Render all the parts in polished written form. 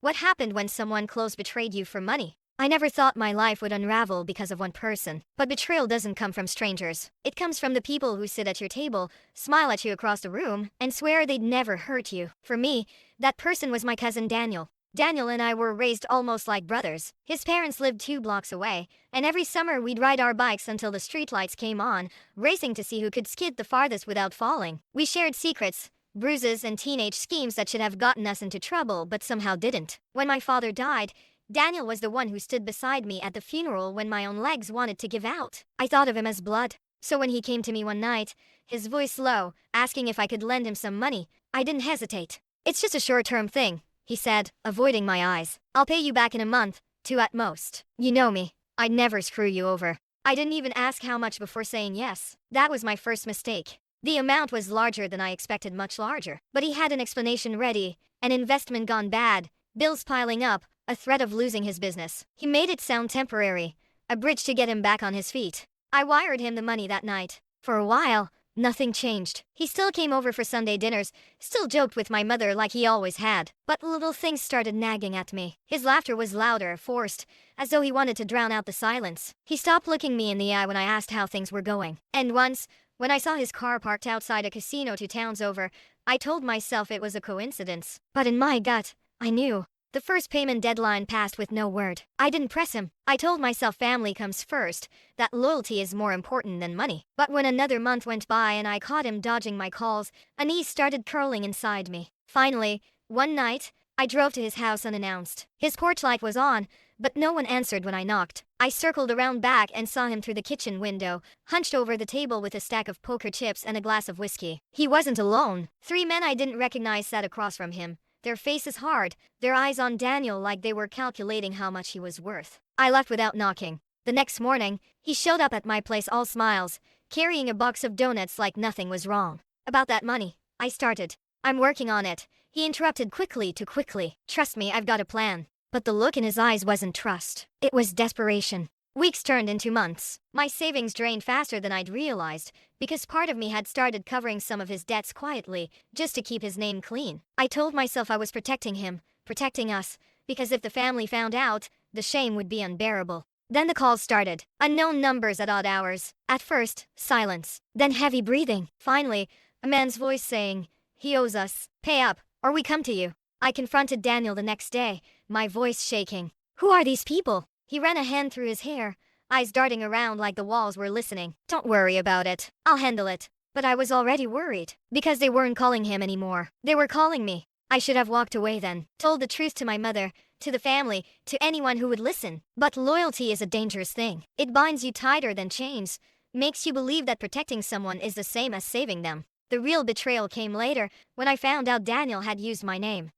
What happened when someone close betrayed you for money? I never thought my life would unravel because of one person. But betrayal doesn't come from strangers. It comes from the people who sit at your table, smile at you across the room, and swear they'd never hurt you. For me, that person was my cousin Daniel. Daniel and I were raised almost like brothers. His parents lived 2 blocks away, and every summer we'd ride our bikes until the streetlights came on, racing to see who could skid the farthest without falling. We shared secrets, bruises, and teenage schemes that should have gotten us into trouble but somehow didn't. When my father died, Daniel was the one who stood beside me at the funeral when my own legs wanted to give out. I thought of him as blood. So when he came to me one night, his voice low, asking if I could lend him some money, I didn't hesitate. "It's just a short-term thing," he said, avoiding my eyes. "I'll pay you back in a month, 2 at most. You know me. I'd never screw you over." I didn't even ask how much before saying yes. That was my first mistake. The amount was larger than I expected, much larger. But he had an explanation ready: an investment gone bad, bills piling up, a threat of losing his business. He made it sound temporary, a bridge to get him back on his feet. I wired him the money that night. For a while, nothing changed. He still came over for Sunday dinners, still joked with my mother like he always had. But little things started nagging at me. His laughter was louder, forced, as though he wanted to drown out the silence. He stopped looking me in the eye when I asked how things were going. And once, when I saw his car parked outside a casino 2 towns over, I told myself it was a coincidence. But in my gut, I knew. The first payment deadline passed with no word. I didn't press him. I told myself family comes first, that loyalty is more important than money. But when another month went by and I caught him dodging my calls, unease started curling inside me. Finally, one night, I drove to his house unannounced. His porch light was on, but no one answered when I knocked. I circled around back and saw him through the kitchen window, hunched over the table with a stack of poker chips and a glass of whiskey. He wasn't alone. 3 men I didn't recognize sat across from him, their faces hard, their eyes on Daniel like they were calculating how much he was worth. I left without knocking. The next morning, he showed up at my place all smiles, carrying a box of donuts like nothing was wrong. "About that money," I started. "I'm working on it," he interrupted quickly. "Trust me, I've got a plan." But the look in his eyes wasn't trust. It was desperation. Weeks turned into months. My savings drained faster than I'd realized, because part of me had started covering some of his debts quietly, just to keep his name clean. I told myself I was protecting him, protecting us, because if the family found out, the shame would be unbearable. Then the calls started. Unknown numbers at odd hours. At first, silence. Then heavy breathing. Finally, a man's voice saying, "He owes us. Pay up, or we come to you." I confronted Daniel the next day, my voice shaking. "Who are these people?" He ran a hand through his hair, eyes darting around like the walls were listening. "Don't worry about it. I'll handle it." But I was already worried, because they weren't calling him anymore. They were calling me. I should have walked away then, told the truth to my mother, to the family, to anyone who would listen. But loyalty is a dangerous thing. It binds you tighter than chains, makes you believe that protecting someone is the same as saving them. The real betrayal came later, when I found out Daniel had used my name,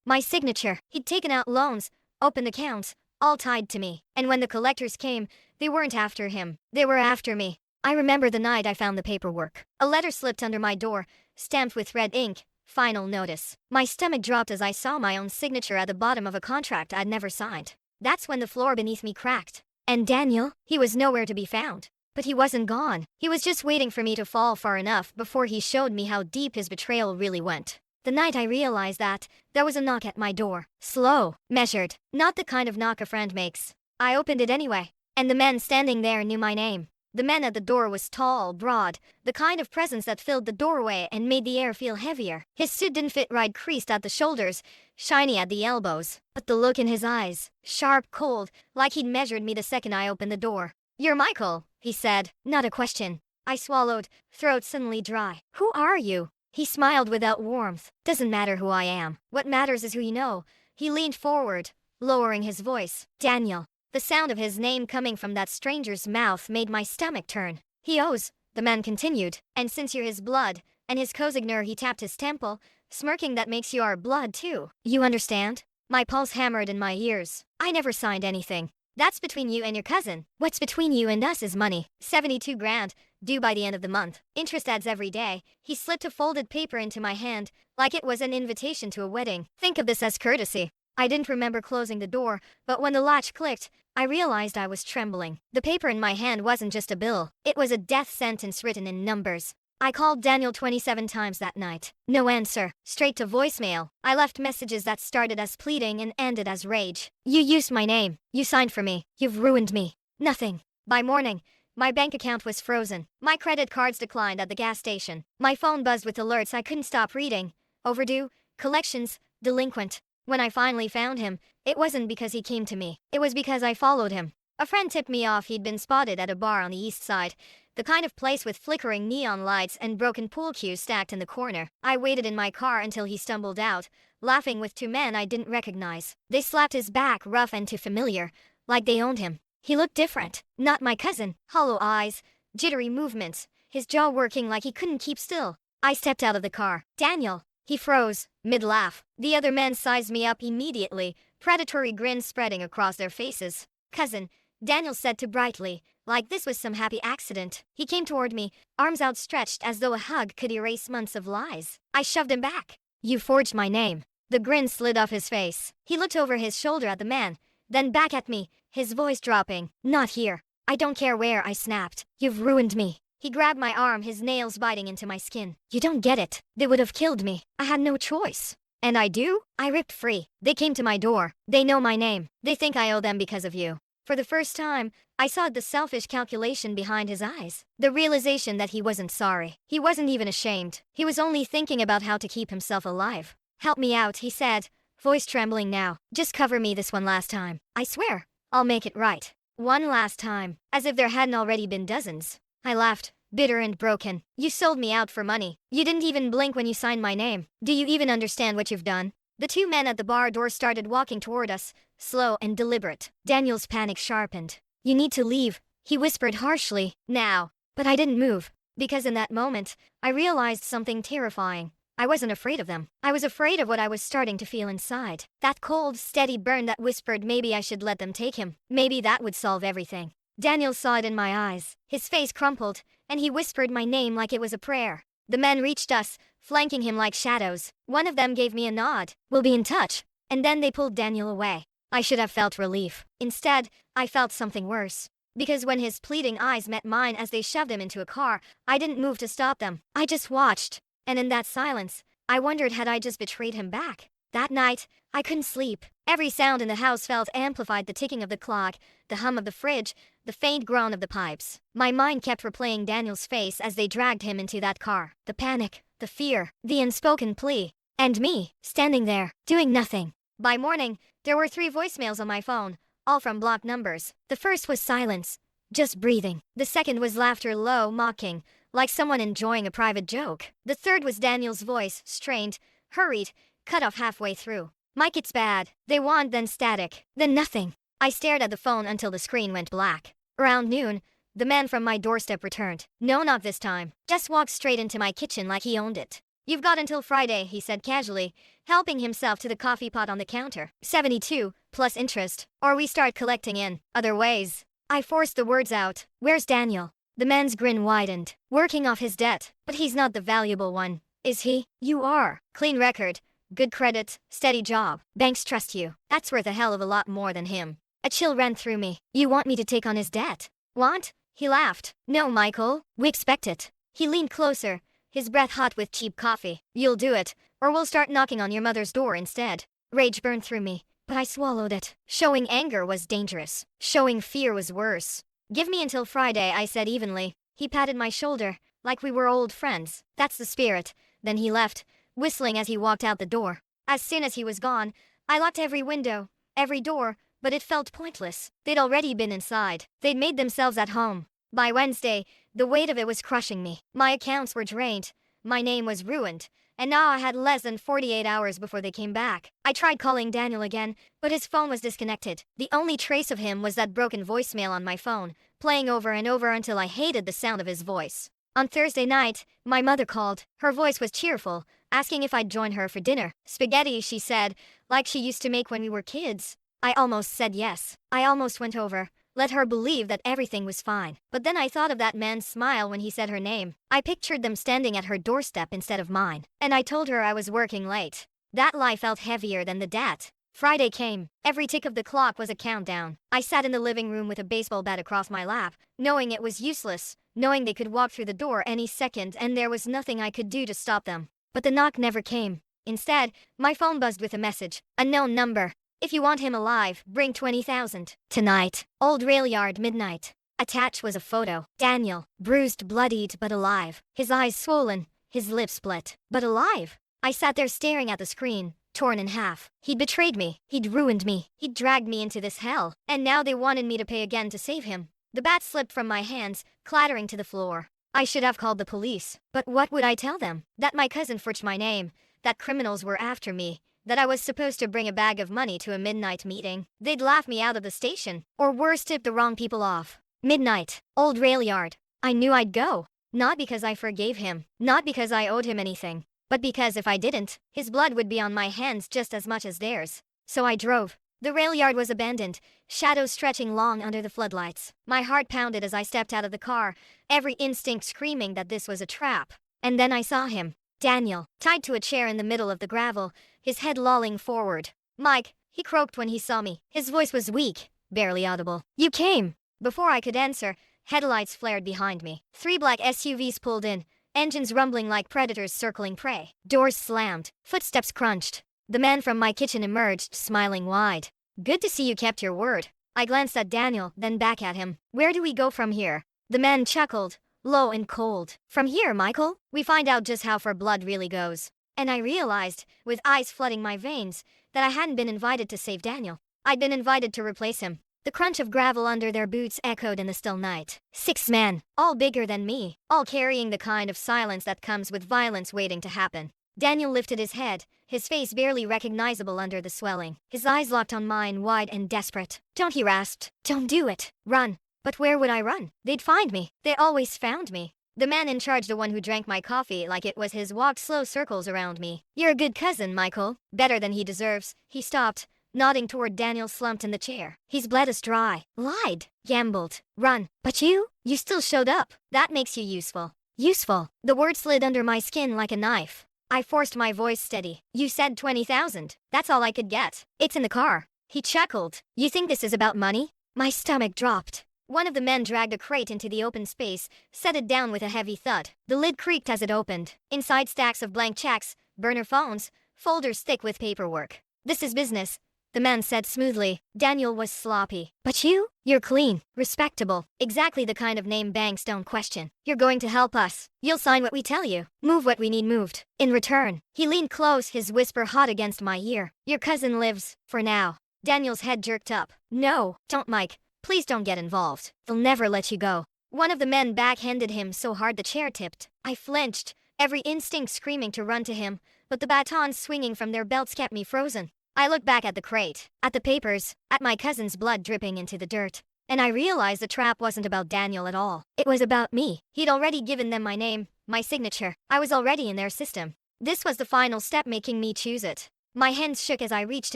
my signature. He'd taken out loans, opened accounts, all tied to me. And when the collectors came, they weren't after him. They were after me. I remember the night I found the paperwork. A letter slipped under my door, stamped with red ink, "Final notice." My stomach dropped as I saw my own signature at the bottom of a contract I'd never signed. That's when the floor beneath me cracked. And Daniel? He was nowhere to be found. But he wasn't gone. He was just waiting for me to fall far enough before he showed me how deep his betrayal really went. The night I realized that, there was a knock at my door. Slow, measured, not the kind of knock a friend makes. I opened it anyway, and the man standing there knew my name. The man at the door was tall, broad, the kind of presence that filled the doorway and made the air feel heavier. His suit didn't fit right, creased at the shoulders, shiny at the elbows. But the look in his eyes, sharp, cold, like he'd measured me the second I opened the door. "You're Michael," he said, not a question. I swallowed, throat suddenly dry. "Who are you?" He smiled without warmth. "Doesn't matter who I am. What matters is who you know." He leaned forward, lowering his voice. "Daniel." The sound of his name coming from that stranger's mouth made my stomach turn. "He owes," the man continued, "and since you're his blood, and his cosigner," he tapped his temple, smirking, "that makes you our blood too. You understand?" My pulse hammered in my ears. "I never signed anything. That's between you and your cousin. What's between you and us is money. 72 grand, due by the end of the month. Interest adds every day." He slipped a folded paper into my hand, like it was an invitation to a wedding. "Think of this as courtesy." I didn't remember closing the door, but when the latch clicked, I realized I was trembling. The paper in my hand wasn't just a bill. It was a death sentence written in numbers. I called Daniel 27 times that night. No answer. Straight to voicemail. I left messages that started as pleading and ended as rage. You used my name. You signed for me. You've ruined me. Nothing. By morning, my bank account was frozen. My credit cards declined at the gas station. My phone buzzed with alerts I couldn't stop reading. Overdue, collections, delinquent. When I finally found him, it wasn't because he came to me. It was because I followed him. A friend tipped me off he'd been spotted at a bar on the east side, the kind of place with flickering neon lights and broken pool cues stacked in the corner. I waited in my car until he stumbled out, laughing with two men I didn't recognize. They slapped his back rough and too familiar, like they owned him. He looked different. Not my cousin. Hollow eyes, jittery movements, his jaw working like he couldn't keep still. I stepped out of the car. Daniel. He froze, mid-laugh. The other men sized me up immediately, predatory grins spreading across their faces. Cousin, Daniel said too brightly, like this was some happy accident. He came toward me, arms outstretched as though a hug could erase months of lies. I shoved him back. You forged my name. The grin slid off his face. He looked over his shoulder at the man, then back at me, his voice dropping. Not here. I don't care where, I snapped. You've ruined me. He grabbed my arm, his nails biting into my skin. You don't get it. They would have killed me. I had no choice. And I do? I ripped free. They came to my door. They know my name. They think I owe them because of you. For the first time, I saw the selfish calculation behind his eyes. The realization that he wasn't sorry. He wasn't even ashamed. He was only thinking about how to keep himself alive. Help me out, he said, voice trembling now. Just cover me this one last time. I swear, I'll make it right. One last time. As if there hadn't already been dozens. I laughed, bitter and broken. You sold me out for money. You didn't even blink when you signed my name. Do you even understand what you've done? The two men at the bar door started walking toward us, slow and deliberate. Daniel's panic sharpened. You need to leave, he whispered harshly. Now. But I didn't move. Because in that moment, I realized something terrifying. I wasn't afraid of them. I was afraid of what I was starting to feel inside. That cold, steady burn that whispered maybe I should let them take him. Maybe that would solve everything. Daniel saw it in my eyes. His face crumpled, and he whispered my name like it was a prayer. The men reached us, flanking him like shadows. One of them gave me a nod. We'll be in touch. And then they pulled Daniel away. I should have felt relief. Instead, I felt something worse. Because when his pleading eyes met mine as they shoved him into a car, I didn't move to stop them. I just watched. And in that silence, I wondered had I just betrayed him back. That night, I couldn't sleep. Every sound in the house felt amplified, the ticking of the clock, the hum of the fridge, the faint groan of the pipes. My mind kept replaying Daniel's face as they dragged him into that car. The panic, the fear, the unspoken plea. And me, standing there, doing nothing. By morning, there were 3 voicemails on my phone, all from blocked numbers. The first was silence, just breathing. The second was laughter, low, mocking, like someone enjoying a private joke. The third was Daniel's voice, strained, hurried, cut off halfway through. Mike, it's bad. They want, then static, then nothing. I stared at the phone until the screen went black. Around noon, the man from my doorstep returned. No, not this time. Just walked straight into my kitchen like he owned it. You've got until Friday, he said casually, helping himself to the coffee pot on the counter. 72, plus interest, or we start collecting in other ways. I forced the words out. Where's Daniel? The man's grin widened. Working off his debt. But he's not the valuable one, is he? You are. Clean record. Good credit, steady job. Banks trust you. That's worth a hell of a lot more than him. A chill ran through me. You want me to take on his debt? Want? He laughed. No, Michael. We expect it. He leaned closer, his breath hot with cheap coffee. You'll do it, or we'll start knocking on your mother's door instead. Rage burned through me, but I swallowed it. Showing anger was dangerous. Showing fear was worse. Give me until Friday, I said evenly. He patted my shoulder, like we were old friends. That's the spirit. Then he left, whistling as he walked out the door. As soon as he was gone, I locked every window, every door, but it felt pointless. They'd already been inside. They'd made themselves at home. By Wednesday, the weight of it was crushing me. My accounts were drained. My name was ruined. And now I had less than 48 hours before they came back. I tried calling Daniel again, but his phone was disconnected. The only trace of him was that broken voicemail on my phone, playing over and over until I hated the sound of his voice. On Thursday night, my mother called. Her voice was cheerful, asking if I'd join her for dinner. Spaghetti, she said, like she used to make when we were kids. I almost said yes. I almost went over, let her believe that everything was fine. But then I thought of that man's smile when he said her name. I pictured them standing at her doorstep instead of mine. And I told her I was working late. That lie felt heavier than the debt. Friday came. Every tick of the clock was a countdown. I sat in the living room with a baseball bat across my lap, knowing it was useless, knowing they could walk through the door any second and there was nothing I could do to stop them. But the knock never came. Instead, my phone buzzed with a message. Unknown number. If you want him alive, bring 20,000. Tonight. Old rail yard, midnight. Attached was a photo. Daniel, bruised, bloodied, but alive. His eyes swollen, his lips split, but alive. I sat there staring at the screen, torn in half. He'd betrayed me. He'd ruined me. He'd dragged me into this hell. And now they wanted me to pay again to save him. The bat slipped from my hands, clattering to the floor. I should have called the police. But what would I tell them? That my cousin forged my name. That criminals were after me. That I was supposed to bring a bag of money to a midnight meeting. They'd laugh me out of the station. Or worse, tip the wrong people off. Midnight. Old rail yard. I knew I'd go. Not because I forgave him. Not because I owed him anything. But because if I didn't, his blood would be on my hands just as much as theirs. So I drove. The rail yard was abandoned, shadows stretching long under the floodlights. My heart pounded as I stepped out of the car, every instinct screaming that this was a trap. And then I saw him. Daniel, tied to a chair in the middle of the gravel, his head lolling forward. Mike, he croaked when he saw me. His voice was weak, barely audible. You came. Before I could answer, headlights flared behind me. 3 black SUVs pulled in, engines rumbling like predators circling prey. Doors slammed, footsteps crunched. The man from my kitchen emerged, smiling wide. Good to see you kept your word. I glanced at Daniel, then back at him. Where do we go from here? The man chuckled, low and cold. From here, Michael, we find out just how far blood really goes. And I realized, with eyes flooding my veins, that I hadn't been invited to save Daniel. I'd been invited to replace him. The crunch of gravel under their boots echoed in the still night. 6 men, all bigger than me, all carrying the kind of silence that comes with violence waiting to happen. Daniel lifted his head, his face barely recognizable under the swelling. His eyes locked on mine, wide and desperate. Don't, he rasped. Don't do it. Run. But where would I run? They'd find me. They always found me. The man in charge, the one who drank my coffee like it was his, walked slow circles around me. You're a good cousin, Michael. Better than he deserves. He stopped, nodding toward Daniel slumped in the chair. He's bled us dry. Lied. Gambled. Run. But you still showed up. That makes you useful. Useful. The word slid under my skin like a knife. I forced my voice steady. You said 20,000. That's all I could get. It's in the car. He chuckled. You think this is about money? My stomach dropped. One of the men dragged a crate into the open space, set it down with a heavy thud. The lid creaked as it opened. Inside, stacks of blank checks, burner phones, folders thick with paperwork. This is business, the man said smoothly. Daniel was sloppy. But you're clean, respectable, exactly the kind of name banks don't question. You're going to help us. You'll sign what we tell you, move what we need moved. In return, he leaned close, his whisper hot against my ear. Your cousin lives, for now. Daniel's head jerked up. No, don't, Mike. Please don't get involved. They'll never let you go. One of the men backhanded him so hard the chair tipped. I flinched, every instinct screaming to run to him, but the batons swinging from their belts kept me frozen. I looked back at the crate, at the papers, at my cousin's blood dripping into the dirt. And I realized the trap wasn't about Daniel at all. It was about me. He'd already given them my name, my signature. I was already in their system. This was the final step, making me choose it. My hands shook as I reached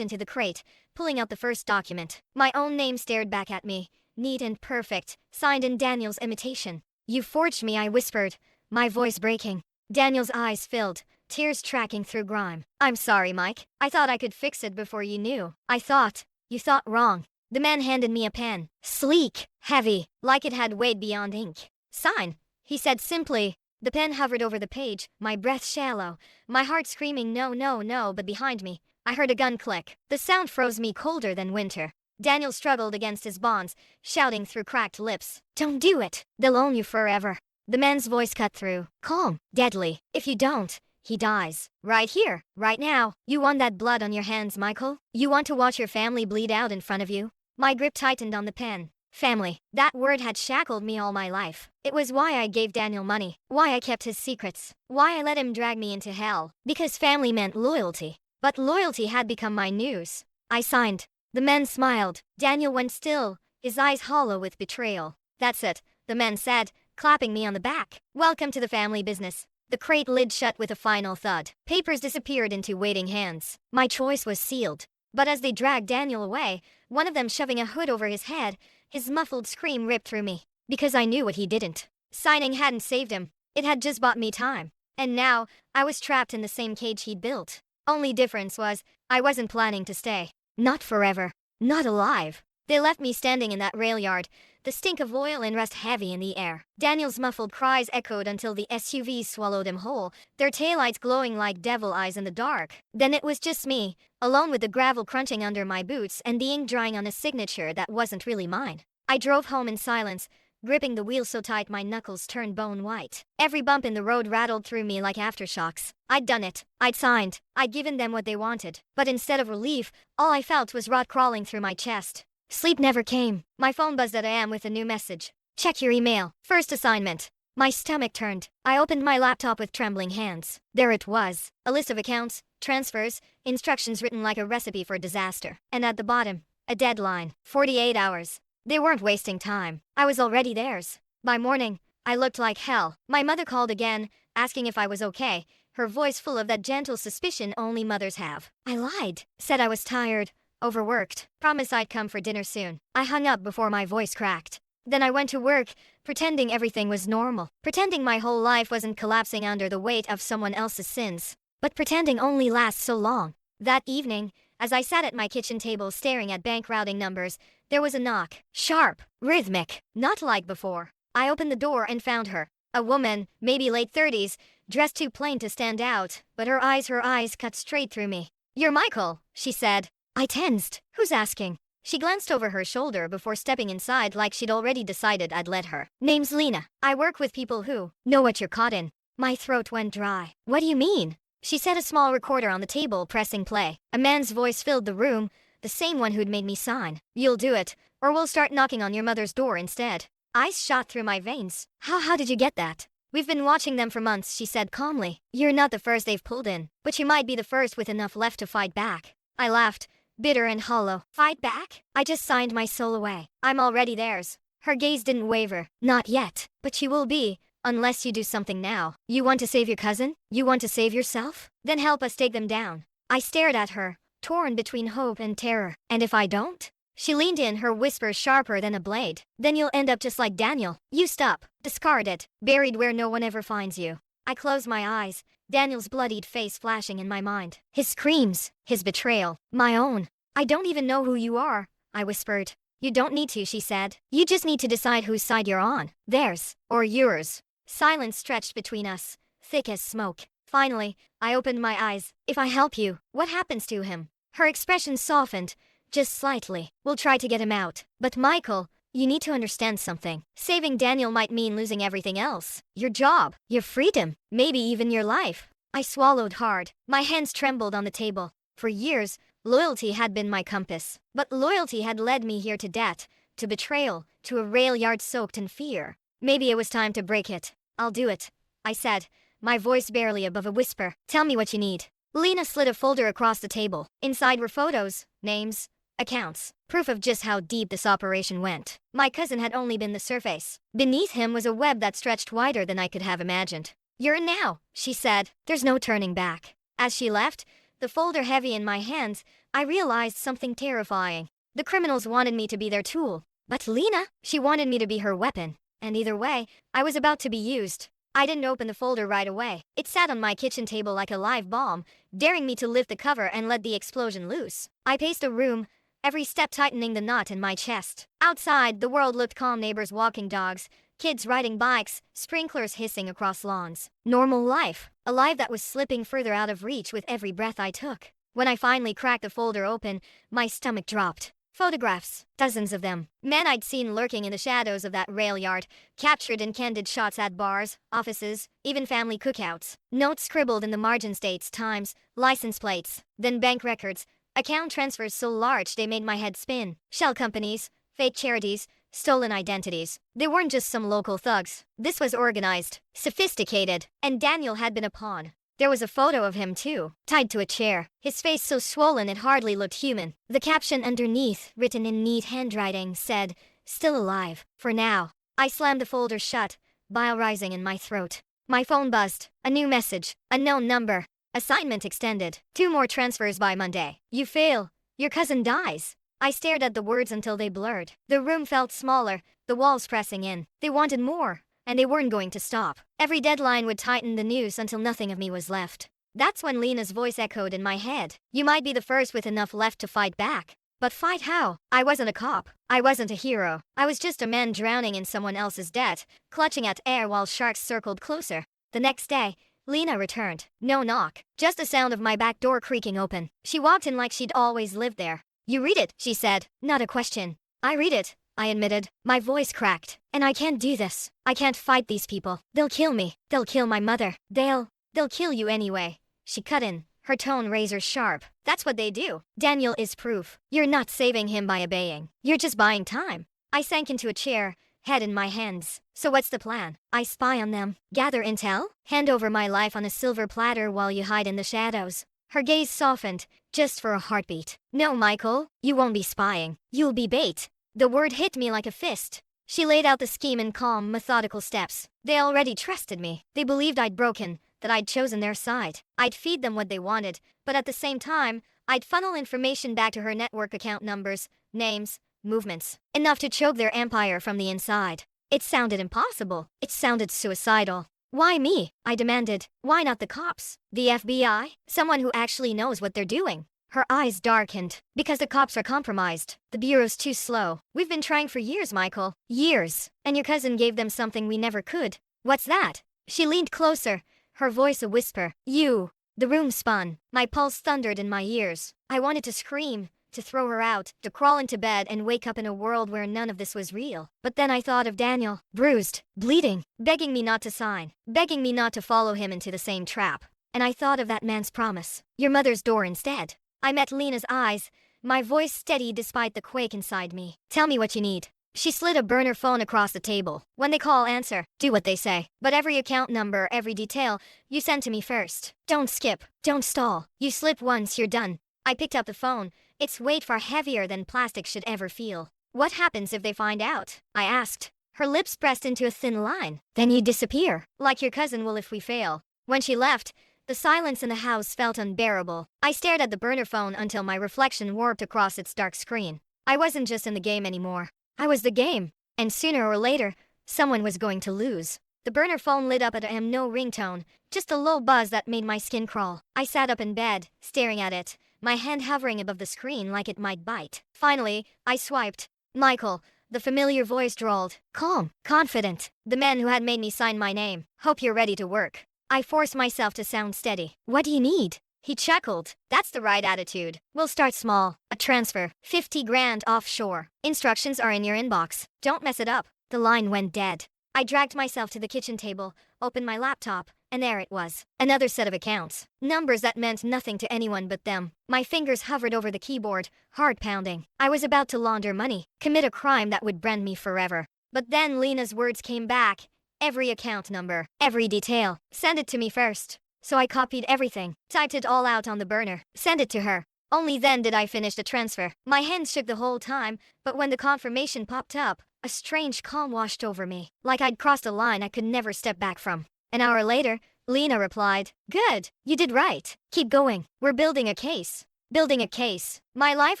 into the crate, pulling out the first document. My own name stared back at me, neat and perfect, signed in Daniel's imitation. You forged me, I whispered, my voice breaking. Daniel's eyes filled, tears tracking through grime. I'm sorry, Mike. I thought I could fix it before you knew. You thought wrong. The man handed me a pen. Sleek, heavy, like it had weight beyond ink. Sign, he said simply. The pen hovered over the page, my breath shallow, my heart screaming no, no, no, but behind me, I heard a gun click. The sound froze me colder than winter. Daniel struggled against his bonds, shouting through cracked lips. Don't do it. They'll own you forever. The man's voice cut through, calm, deadly. If you don't, he dies. Right here, right now. You want that blood on your hands, Michael? You want to watch your family bleed out in front of you? My grip tightened on the pen. Family. That word had shackled me all my life. It was why I gave Daniel money, why I kept his secrets, why I let him drag me into hell. Because family meant loyalty. But loyalty had become my noose. I signed. The men smiled. Daniel went still, his eyes hollow with betrayal. That's it, the men said, clapping me on the back. Welcome to the family business. The crate lid shut with a final thud. Papers disappeared into waiting hands. My choice was sealed. But as they dragged Daniel away, one of them shoving a hood over his head, his muffled scream ripped through me. Because I knew what he didn't. Signing hadn't saved him. It had just bought me time. And now, I was trapped in the same cage he'd built. Only difference was, I wasn't planning to stay. Not forever. Not alive. They left me standing in that rail yard, the stink of oil and rust heavy in the air. Daniel's muffled cries echoed until the SUVs swallowed him whole, their taillights glowing like devil eyes in the dark. Then it was just me, alone with the gravel crunching under my boots and the ink drying on a signature that wasn't really mine. I drove home in silence, gripping the wheel so tight my knuckles turned bone white. Every bump in the road rattled through me like aftershocks. I'd done it. I'd signed. I'd given them what they wanted. But instead of relief, all I felt was rot crawling through my chest. Sleep never came. My phone buzzed at AM with a new message. Check your email. First assignment. My stomach turned. I opened my laptop with trembling hands. There it was. A list of accounts, transfers, instructions written like a recipe for disaster. And at the bottom, a deadline. 48 hours. They weren't wasting time. I was already theirs. By morning, I looked like hell. My mother called again, asking if I was okay, her voice full of that gentle suspicion only mothers have. I lied. Said I was tired. Overworked. Promised I'd come for dinner soon. I hung up before my voice cracked. Then I went to work, pretending everything was normal. Pretending my whole life wasn't collapsing under the weight of someone else's sins. But pretending only lasts so long. That evening, as I sat at my kitchen table staring at bank routing numbers, there was a knock. Sharp. Rhythmic. Not like before. I opened the door and found her. A woman, maybe late 30s, dressed too plain to stand out, but her eyes cut straight through me. "You're Michael," she said. I tensed. Who's asking? She glanced over her shoulder before stepping inside like she'd already decided I'd let her. Name's Lena. I work with people who know what you're caught in. My throat went dry. What do you mean? She set a small recorder on the table, pressing play. A man's voice filled the room, the same one who'd made me sign. You'll do it, or we'll start knocking on your mother's door instead. Ice shot through my veins. How did you get that? We've been watching them for months, she said calmly. You're not the first they've pulled in, but you might be the first with enough left to fight back. I laughed. Bitter and hollow. Fight back? I just signed my soul away. I'm already theirs. Her gaze didn't waver. Not yet. But you will be, unless you do something now. You want to save your cousin? You want to save yourself? Then help us take them down. I stared at her, torn between hope and terror. And if I don't? She leaned in, her whisper sharper than a blade. Then you'll end up just like Daniel. Used up. Discarded. Buried where no one ever finds you. I closed my eyes, Daniel's bloodied face flashing in my mind. His screams, his betrayal, my own. I don't even know who you are, I whispered. You don't need to, she said. You just need to decide whose side you're on. Theirs, or yours. Silence stretched between us, thick as smoke. Finally, I opened my eyes. If I help you, what happens to him? Her expression softened, just slightly. We'll try to get him out. But Michael, you need to understand something. Saving Daniel might mean losing everything else. Your job, your freedom, maybe even your life. I swallowed hard. My hands trembled on the table. For years, loyalty had been my compass. But loyalty had led me here to debt, to betrayal, to a rail yard soaked in fear. Maybe it was time to break it. I'll do it, I said, my voice barely above a whisper. Tell me what you need. Lena slid a folder across the table. Inside were photos, names, accounts, proof of just how deep this operation went. My cousin had only been the surface. Beneath him was a web that stretched wider than I could have imagined. You're in now, she said. There's no turning back. As she left, the folder heavy in my hands, I realized something terrifying. The criminals wanted me to be their tool. But Lena, she wanted me to be her weapon. And either way, I was about to be used. I didn't open the folder right away. It sat on my kitchen table like a live bomb, daring me to lift the cover and let the explosion loose. I paced the room, every step tightening the knot in my chest. Outside, the world looked calm, neighbors walking dogs, kids riding bikes, sprinklers hissing across lawns. Normal life. A life that was slipping further out of reach with every breath I took. When I finally cracked the folder open, my stomach dropped. Photographs. Dozens of them. Men I'd seen lurking in the shadows of that rail yard, captured in candid shots at bars, offices, even family cookouts. Notes scribbled in the margins, dates, times, license plates. Then bank records. Account transfers so large they made my head spin. Shell companies, fake charities, stolen identities. They weren't just some local thugs. This was organized, sophisticated, and Daniel had been a pawn. There was a photo of him too, tied to a chair, his face so swollen it hardly looked human. The caption underneath, written in neat handwriting, said, "Still alive, for now." I slammed the folder shut, bile rising in my throat. My phone buzzed. A new message. Unknown number. Assignment extended. 2 more transfers by Monday. You fail. Your cousin dies. I stared at the words until they blurred. The room felt smaller, the walls pressing in. They wanted more, and they weren't going to stop. Every deadline would tighten the noose until nothing of me was left. That's when Lena's voice echoed in my head. You might be the first with enough left to fight back. But fight how? I wasn't a cop. I wasn't a hero. I was just a man drowning in someone else's debt, clutching at air while sharks circled closer. The next day, Lena returned. No knock, just the sound of my back door creaking open. She walked in like she'd always lived there. "You read it," she said, not a question. "I read it," I admitted. My voice cracked. "And I can't do this. I can't fight these people. They'll kill me. They'll kill my mother. They'll kill you anyway." She cut in, her tone razor sharp. "That's what they do. Daniel is proof. You're not saving him by obeying. You're just buying time." I sank into a chair, head in my hands. "So what's the plan? I spy on them, gather intel, hand over my life on a silver platter while you hide in the shadows." Her gaze softened, just for a heartbeat. "No, Michael, you won't be spying. You'll be bait." The word hit me like a fist. She laid out the scheme in calm, methodical steps. They already trusted me. They believed I'd broken, that I'd chosen their side. I'd feed them what they wanted, but at the same time, I'd funnel information back to her network account numbers, names, movements, enough to choke their empire from the inside. It sounded impossible. It sounded suicidal. "Why me?" I demanded. "Why not the cops? The FBI? Someone who actually knows what they're doing." Her eyes darkened. "Because the cops are compromised. The bureau's too slow. We've been trying for years, Michael. Years. And your cousin gave them something we never could." "What's that?" She leaned closer, her voice a whisper. "You." The room spun. My pulse thundered in my ears. I wanted to scream, to throw her out, to crawl into bed and wake up in a world where none of this was real. But then I thought of Daniel, bruised, bleeding, begging me not to sign, begging me not to follow him into the same trap. And I thought of that man's promise. "Your mother's door instead." I met Lena's eyes, my voice steady despite the quake inside me. "Tell me what you need." She slid a burner phone across the table. "When they call, answer. Do what they say. But every account number, every detail, you send to me first. Don't skip. Don't stall. You slip once, you're done." I picked up the phone, its weight far heavier than plastic should ever feel. "What happens if they find out?" I asked. Her lips pressed into a thin line. "Then you disappear. Like your cousin will if we fail." When she left, the silence in the house felt unbearable. I stared at the burner phone until my reflection warped across its dark screen. I wasn't just in the game anymore. I was the game. And sooner or later, someone was going to lose. The burner phone lit up at a no ringtone, just a low buzz that made my skin crawl. I sat up in bed, staring at it, my hand hovering above the screen like it might bite. Finally, I swiped. "Michael," the familiar voice drawled, calm, confident. The man who had made me sign my name. "Hope you're ready to work." I forced myself to sound steady. "What do you need?" He chuckled. "That's the right attitude. We'll start small. A transfer, 50 grand offshore. Instructions are in your inbox. Don't mess it up." The line went dead. I dragged myself to the kitchen table, opened my laptop, and there it was. Another set of accounts. Numbers that meant nothing to anyone but them. My fingers hovered over the keyboard, heart pounding. I was about to launder money, commit a crime that would brand me forever. But then Lena's words came back. "Every account number, every detail. Send it to me first." So I copied everything, typed it all out on the burner, sent it to her. Only then did I finish the transfer. My hands shook the whole time, but when the confirmation popped up, a strange calm washed over me, like I'd crossed a line I could never step back from. An hour later, Lena replied, "Good, you did right. Keep going. We're building a case." Building a case. My life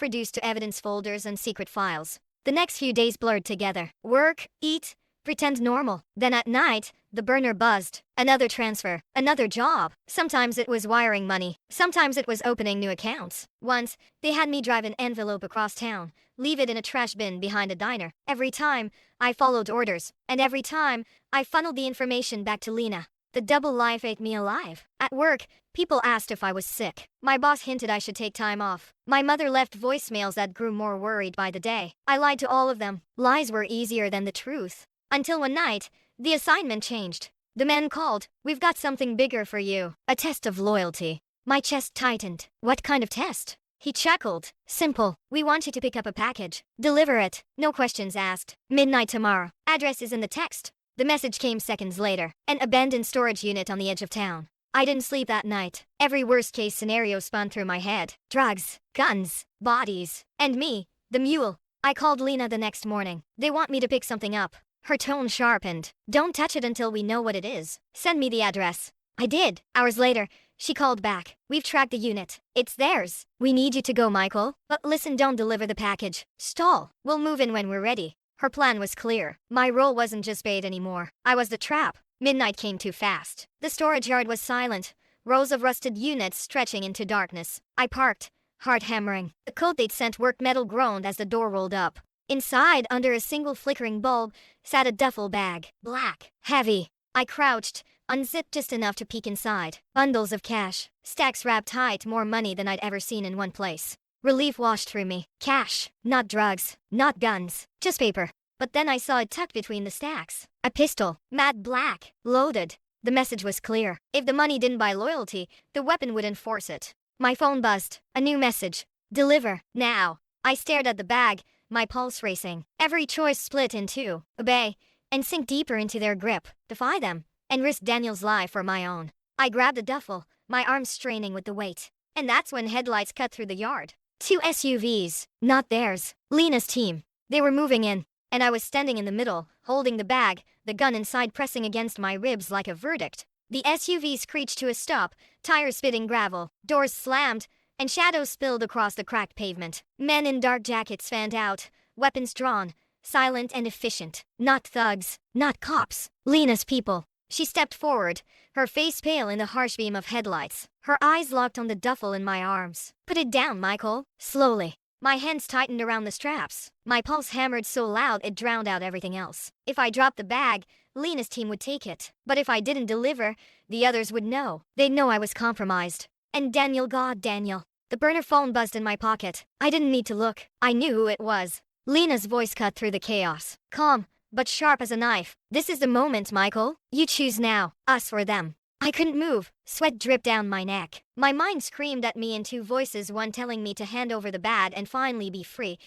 reduced to evidence folders and secret files. The next few days blurred together. Work, eat, pretend normal. Then at night, the burner buzzed. Another transfer, another job. Sometimes it was wiring money. Sometimes it was opening new accounts. Once, they had me drive an envelope across town, leave it in a trash bin behind a diner. Every time, I followed orders. And every time, I funneled the information back to Lena. The double life ate me alive. At work, people asked if I was sick. My boss hinted I should take time off. My mother left voicemails that grew more worried by the day. I lied to all of them. Lies were easier than the truth. Until one night, the assignment changed. The man called. "We've got something bigger for you. A test of loyalty." My chest tightened. "What kind of test?" He chuckled. "Simple. We want you to pick up a package. Deliver it. No questions asked. Midnight tomorrow. Address is in the text." The message came seconds later. An abandoned storage unit on the edge of town. I didn't sleep that night. Every worst-case scenario spun through my head. Drugs, guns, bodies, and me, the mule. I called Lena the next morning. "They want me to pick something up." Her tone sharpened. "Don't touch it until we know what it is. Send me the address." I did. Hours later, she called back. "We've tracked the unit. It's theirs. We need you to go, Michael. But listen, don't deliver the package. Stall. We'll move in when we're ready." Her plan was clear. My role wasn't just bait anymore. I was the trap. Midnight came too fast. The storage yard was silent, rows of rusted units stretching into darkness. I parked, heart hammering. The code they'd sent worked. Metal groaned as the door rolled up. Inside, under a single flickering bulb, sat a duffel bag. Black. Heavy. I crouched, unzipped just enough to peek inside. Bundles of cash. Stacks wrapped tight, more money than I'd ever seen in one place. Relief washed through me. Cash. Not drugs. Not guns. Just paper. But then I saw it tucked between the stacks. A pistol. Matte black. Loaded. The message was clear. If the money didn't buy loyalty, the weapon would enforce it. My phone buzzed. A new message. Deliver. Now. I stared at the bag, my pulse racing. Every choice split in two. Obey, and sink deeper into their grip. Defy them, and risk Daniel's life for my own. I grabbed the duffel, my arms straining with the weight. And that's when headlights cut through the yard. 2 SUVs. Not theirs. Lena's team. They were moving in, and I was standing in the middle, holding the bag, the gun inside pressing against my ribs like a verdict. The SUV screeched to a stop, tires spitting gravel, doors slammed, and shadows spilled across the cracked pavement. Men in dark jackets fanned out, weapons drawn, silent and efficient. Not thugs, not cops. Lena's people. She stepped forward, her face pale in the harsh beam of headlights. Her eyes locked on the duffel in my arms. Put it down, Michael. Slowly. My hands tightened around the straps. My pulse hammered so loud it drowned out everything else. If I dropped the bag, Lena's team would take it. But if I didn't deliver, the others would know. They'd know I was compromised. And Daniel, God, Daniel. The burner phone buzzed in my pocket. I didn't need to look. I knew who it was. Lena's voice cut through the chaos. Calm, but sharp as a knife. This is the moment, Michael. You choose now. Us or them. I couldn't move. Sweat dripped down my neck. My mind screamed at me in two voices, one telling me to hand over the bag and finally be free,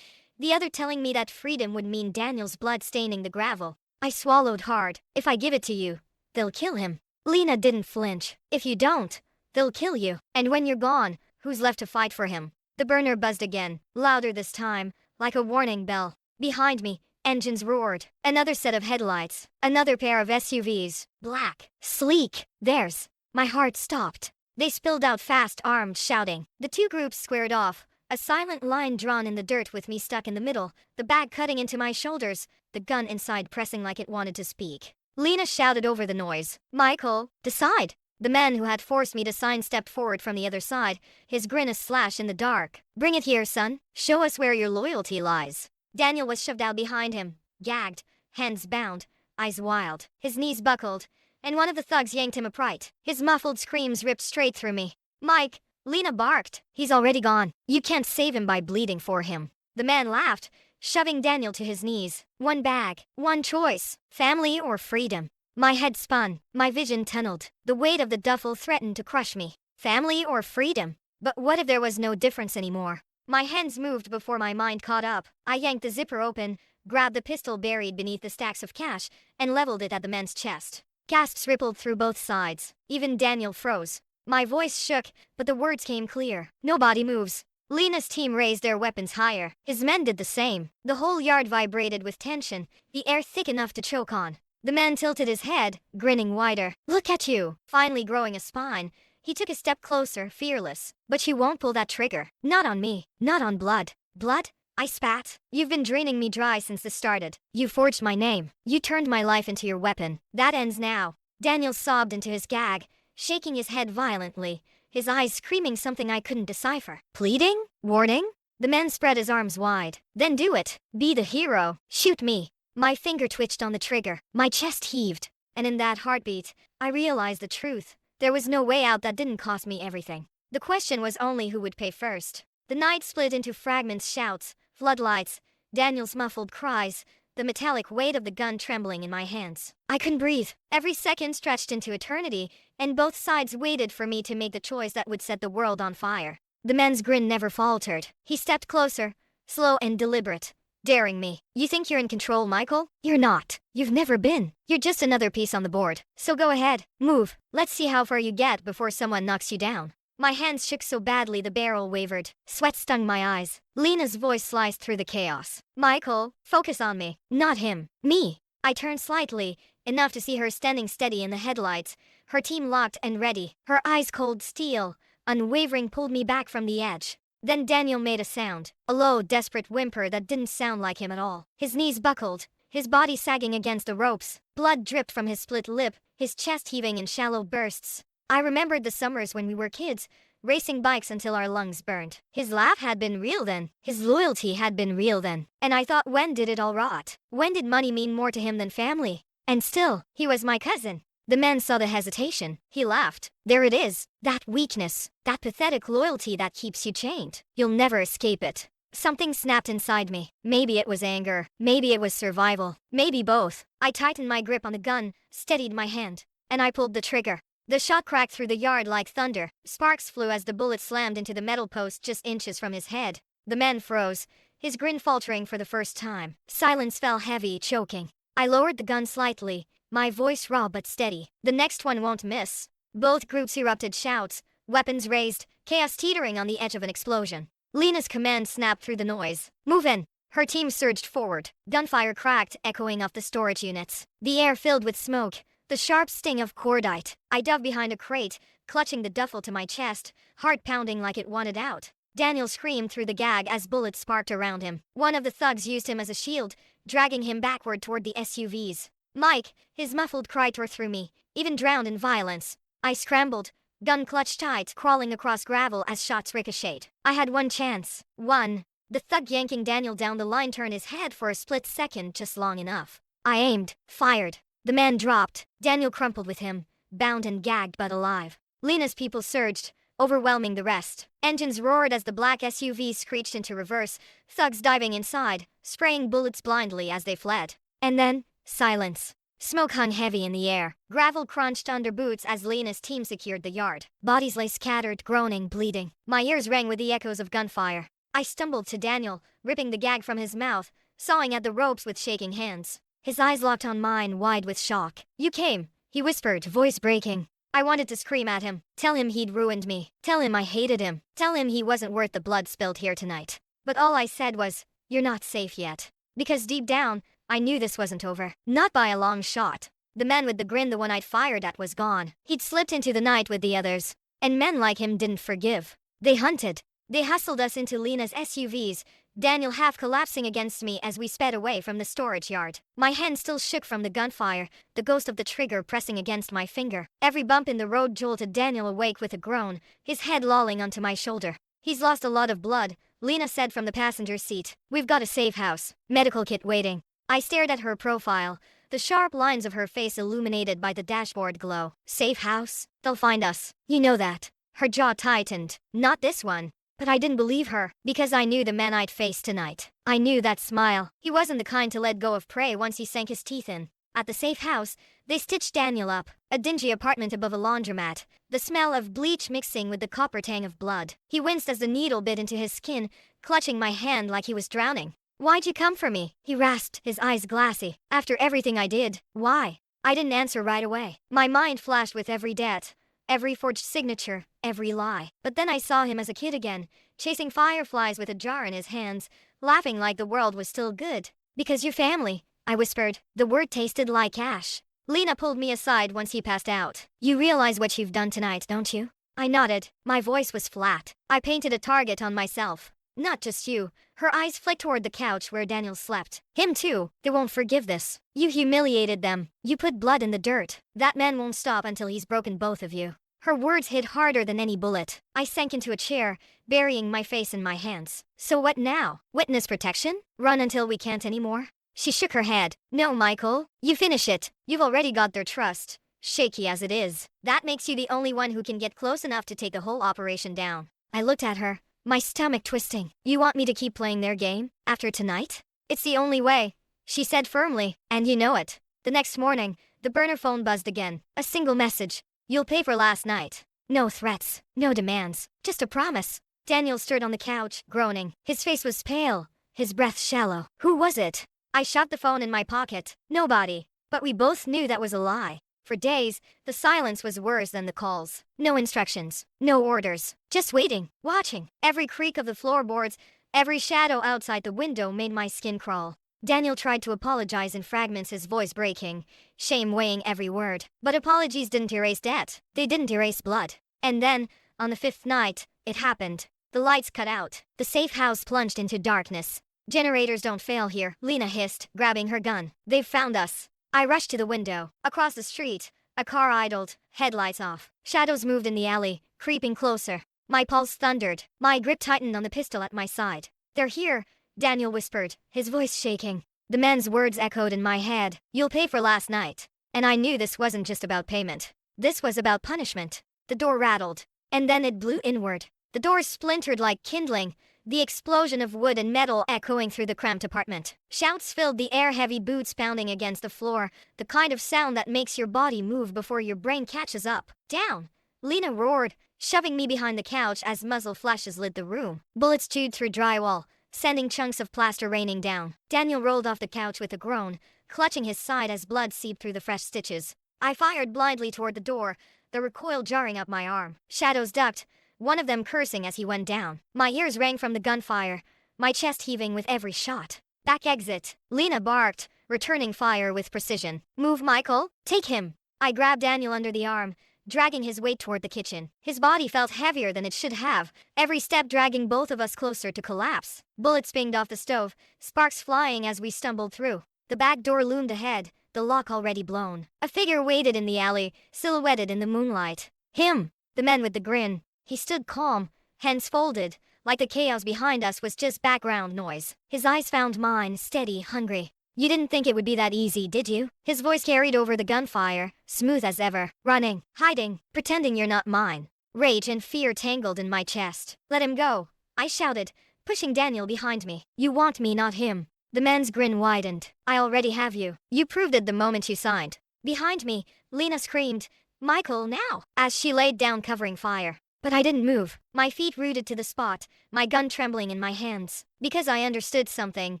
the other telling me that freedom would mean Daniel's blood staining the gravel. I swallowed hard. If I give it to you, they'll kill him. Lena didn't flinch. If you don't, they'll kill you. And when you're gone, who's left to fight for him? The burner buzzed again, louder this time, like a warning bell. Behind me, engines roared. Another set of headlights. Another pair of SUVs. Black. Sleek. Theirs. My heart stopped. They spilled out fast, armed, shouting. The two groups squared off. A silent line drawn in the dirt with me stuck in the middle, the bag cutting into my shoulders, the gun inside pressing like it wanted to speak. Lena shouted over the noise. Michael, decide. The man who had forced me to sign stepped forward from the other side, his grin a slash in the dark. Bring it here, son. Show us where your loyalty lies. Daniel was shoved out behind him, gagged, hands bound, eyes wild. His knees buckled, and one of the thugs yanked him upright. His muffled screams ripped straight through me. Mike, Lena barked. He's already gone. You can't save him by bleeding for him. The man laughed, shoving Daniel to his knees. One bag, one choice, family or freedom. My head spun, my vision tunneled. The weight of the duffel threatened to crush me. Family or freedom? But what if there was no difference anymore? My hands moved before my mind caught up. I yanked the zipper open, grabbed the pistol buried beneath the stacks of cash, and leveled it at the man's chest. Gasps rippled through both sides. Even Daniel froze. My voice shook, but the words came clear. Nobody moves. Lena's team raised their weapons higher. His men did the same. The whole yard vibrated with tension, the air thick enough to choke on. The man tilted his head, grinning wider. Look at you. Finally growing a spine, he took a step closer, fearless. But you won't pull that trigger. Not on me. Not on blood. Blood? I spat. You've been draining me dry since this started. You forged my name. You turned my life into your weapon. That ends now. Daniel sobbed into his gag, shaking his head violently, his eyes screaming something I couldn't decipher. Pleading? Warning? The man spread his arms wide. Then do it. Be the hero. Shoot me. My finger twitched on the trigger. My chest heaved. And in that heartbeat, I realized the truth. There was no way out that didn't cost me everything. The question was only who would pay first. The night split into fragments, shouts, floodlights, Daniel's muffled cries, the metallic weight of the gun trembling in my hands. I couldn't breathe. Every second stretched into eternity, and both sides waited for me to make the choice that would set the world on fire. The man's grin never faltered. He stepped closer, slow and deliberate, daring me. You think you're in control, Michael? You're not. You've never been. You're just another piece on the board. So go ahead. Move. Let's see how far you get before someone knocks you down. My hands shook so badly the barrel wavered. Sweat stung my eyes. Lena's voice sliced through the chaos. Michael, focus on me. Not him. Me. I turned slightly, enough to see her standing steady in the headlights, her team locked and ready. Her eyes cold steel, unwavering, pulled me back from the edge. Then Daniel made a sound, a low, desperate whimper that didn't sound like him at all. His knees buckled, his body sagging against the ropes. Blood dripped from his split lip, his chest heaving in shallow bursts. I remembered the summers when we were kids, racing bikes until our lungs burned. His laugh had been real then. His loyalty had been real then. And I thought, when did it all rot? When did money mean more to him than family? And still, he was my cousin. The man saw the hesitation. He laughed. There it is. That weakness. That pathetic loyalty that keeps you chained. You'll never escape it. Something snapped inside me. Maybe it was anger. Maybe it was survival. Maybe both. I tightened my grip on the gun, steadied my hand, and I pulled the trigger. The shot cracked through the yard like thunder. Sparks flew as the bullet slammed into the metal post just inches from his head. The man froze, his grin faltering for the first time. Silence fell heavy, choking. I lowered the gun slightly, my voice raw but steady. The next one won't miss. Both groups erupted shouts, weapons raised, chaos teetering on the edge of an explosion. Lena's command snapped through the noise. Move in! Her team surged forward. Gunfire cracked, echoing off the storage units. The air filled with smoke, the sharp sting of cordite. I dove behind a crate, clutching the duffel to my chest, heart pounding like it wanted out. Daniel screamed through the gag as bullets sparked around him. One of the thugs used him as a shield, dragging him backward toward the SUVs. Mike, his muffled cry tore through me, even drowned in violence. I scrambled, gun clutched tight, crawling across gravel as shots ricocheted. I had one chance. One. The thug yanking Daniel down the line turned his head for a split second, just long enough. I aimed, fired. The man dropped. Daniel crumpled with him, bound and gagged but alive. Lena's people surged, overwhelming the rest. Engines roared as the black SUVs screeched into reverse, thugs diving inside, spraying bullets blindly as they fled. And then, silence. Smoke hung heavy in the air. Gravel crunched under boots as Lena's team secured the yard. Bodies lay scattered, groaning, bleeding. My ears rang with the echoes of gunfire. I stumbled to Daniel, ripping the gag from his mouth, sawing at the ropes with shaking hands. His eyes locked on mine, wide with shock. You came, he whispered, voice breaking. I wanted to scream at him, tell him he'd ruined me, tell him I hated him, tell him he wasn't worth the blood spilled here tonight. But all I said was, you're not safe yet. Because deep down, I knew this wasn't over. Not by a long shot. The man with the grin, the one I'd fired at, was gone. He'd slipped into the night with the others. And men like him didn't forgive. They hunted. They hustled us into Lena's SUVs, Daniel half collapsing against me as we sped away from the storage yard. My hand still shook from the gunfire, the ghost of the trigger pressing against my finger. Every bump in the road jolted Daniel awake with a groan, his head lolling onto my shoulder. He's lost a lot of blood, Lena said from the passenger seat. We've got a safe house. Medical kit waiting. I stared at her profile, the sharp lines of her face illuminated by the dashboard glow. Safe house? They'll find us. You know that. Her jaw tightened. Not this one. But I didn't believe her, because I knew the man I'd face tonight. I knew that smile. He wasn't the kind to let go of prey once he sank his teeth in. At the safe house, they stitched Daniel up, a dingy apartment above a laundromat, the smell of bleach mixing with the copper tang of blood. He winced as the needle bit into his skin, clutching my hand like he was drowning. Why'd you come for me? He rasped, his eyes glassy. After everything I did, why? I didn't answer right away. My mind flashed with every debt, every forged signature, every lie. But then I saw him as a kid again, chasing fireflies with a jar in his hands, laughing like the world was still good. Because you're family, I whispered. The word tasted like ash. Lena pulled me aside once he passed out. You realize what you've done tonight, don't you? I nodded. My voice was flat. I painted a target on myself. Not just you. Her eyes flicked toward the couch where Daniel slept. Him too. They won't forgive this. You humiliated them. You put blood in the dirt. That man won't stop until he's broken both of you. Her words hit harder than any bullet. I sank into a chair, burying my face in my hands. So what now? Witness protection? Run until we can't anymore? She shook her head. No, Michael. You finish it. You've already got their trust. Shaky as it is. That makes you the only one who can get close enough to take the whole operation down. I looked at her, my stomach twisting. You want me to keep playing their game? After tonight? It's the only way, she said firmly, and you know it. The next morning, the burner phone buzzed again. A single message. You'll pay for last night. No threats, no demands, just a promise. Daniel stirred on the couch, groaning. His face was pale, his breath shallow. Who was it? I shoved the phone in my pocket. Nobody. But we both knew that was a lie. For days, the silence was worse than the calls. No instructions, no orders, just waiting, watching. Every creak of the floorboards, every shadow outside the window made my skin crawl. Daniel tried to apologize in fragments, his voice breaking, shame weighing every word. But apologies didn't erase debt. They didn't erase blood. And then, on the fifth night, it happened. The lights cut out. The safe house plunged into darkness. Generators don't fail here, Lena hissed, grabbing her gun. They've found us. I rushed to the window. Across the street, a car idled, headlights off. Shadows moved in the alley, creeping closer. My pulse thundered. My grip tightened on the pistol at my side. "They're here," Daniel whispered, his voice shaking. The man's words echoed in my head. "You'll pay for last night." And I knew this wasn't just about payment. This was about punishment. The door rattled. And then it blew inward. The door splintered like kindling, the explosion of wood and metal echoing through the cramped apartment. Shouts filled the air, heavy boots pounding against the floor, the kind of sound that makes your body move before your brain catches up. "Down!" Lena roared, shoving me behind the couch as muzzle flashes lit the room. Bullets chewed through drywall, sending chunks of plaster raining down. Daniel rolled off the couch with a groan, clutching his side as blood seeped through the fresh stitches. I fired blindly toward the door, the recoil jarring up my arm. Shadows ducked, one of them cursing as he went down. My ears rang from the gunfire, my chest heaving with every shot. "Back exit," Lena barked, returning fire with precision. "Move, Michael! Take him!" I grabbed Daniel under the arm, dragging his weight toward the kitchen. His body felt heavier than it should have, every step dragging both of us closer to collapse. Bullets pinged off the stove, sparks flying as we stumbled through. The back door loomed ahead, the lock already blown. A figure waited in the alley, silhouetted in the moonlight. Him! The man with the grin. He stood calm, hands folded, like the chaos behind us was just background noise. His eyes found mine, steady, hungry. "You didn't think it would be that easy, did you?" His voice carried over the gunfire, smooth as ever. "Running, hiding, pretending you're not mine." Rage and fear tangled in my chest. "Let him go," I shouted, pushing Daniel behind me. "You want me, not him." The man's grin widened. "I already have you. You proved it the moment you signed." Behind me, Lena screamed, "Michael, now!" as she laid down covering fire. But I didn't move, my feet rooted to the spot, my gun trembling in my hands. Because I understood something,